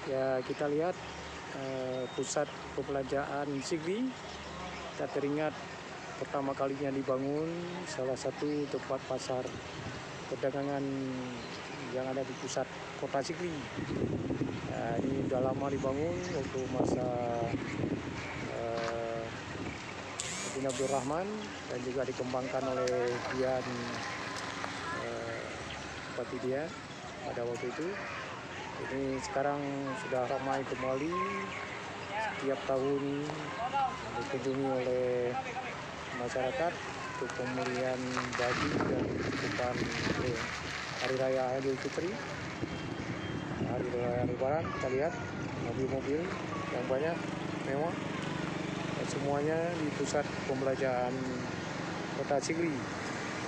Ya, kita lihat pusat perbelanjaan Sigli. Kita teringat pertama kalinya dibangun salah satu tempat pasar perdagangan yang ada di pusat kota Sigli. Ini udah lama dibangun waktu masa Bin Abdul Rahman dan juga dikembangkan oleh Dian Bupati dia pada waktu itu. Ini sekarang sudah ramai kembali, setiap tahun dikunjungi oleh masyarakat untuk pembelian baju dan kebutuhan Hari Raya Idul Fitri, Hari Raya Lebaran. Kita lihat mobil-mobil yang banyak mewah, dan semuanya di pusat pembelanjaan Kota Sigli,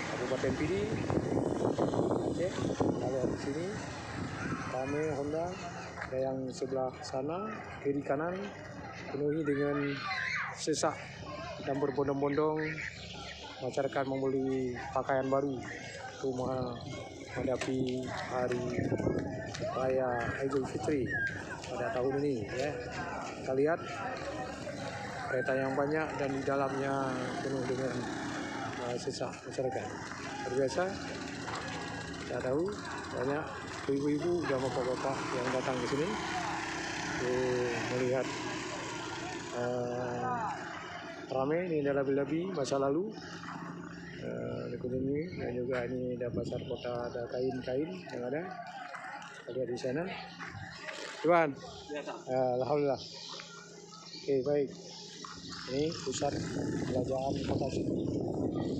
Kabupaten Pidi, Aceh. Kalau di sini rame Honda, ada yang sebelah sana kiri kanan penuhi dengan sesak dan berbondong-bondong masyarakat membeli pakaian baru untuk menghadapi Hari Raya Idul Fitri pada tahun ini ya. Kita lihat kereta yang banyak dan di dalamnya penuh dengan sesak masyarakat. Biasa kita tahu banyak ibu-ibu dan bapak-bapak yang datang ke sini untuk melihat ramai. Ini adalah lebih-lebih masa lalu dikunjungi, dan juga ini ada pasar kota, ada kain-kain yang ada. Kita lihat di sana, Tuan. Alhamdulillah. Oke, baik. Ini pusat perbelanjaan Kota Sigli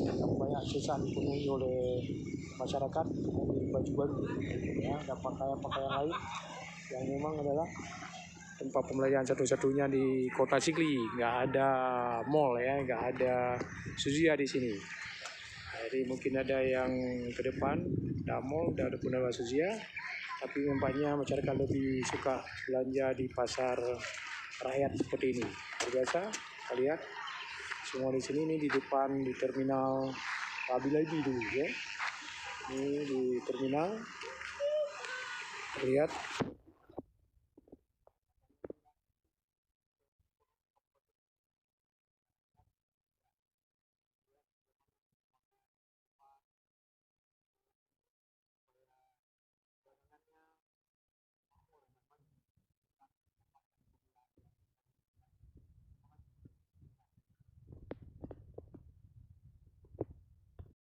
yang banyak susah dipenuhi oleh masyarakat membeli baju baru ya, dan pakaian-pakaian lain yang memang adalah tempat pembelanjaan satu-satunya di Kota Sigli. Nggak ada mall ya, nggak ada Suzuya di sini. Jadi mungkin ada yang ke depan ada mall, ada pun Suzuya, tapi nampaknya masyarakat lebih suka belanja di pasar rakyat seperti ini. Biasa kita lihat semua di sini. Ini di depan di terminal Labi-Labi dulu ya. Ini di terminal, lihat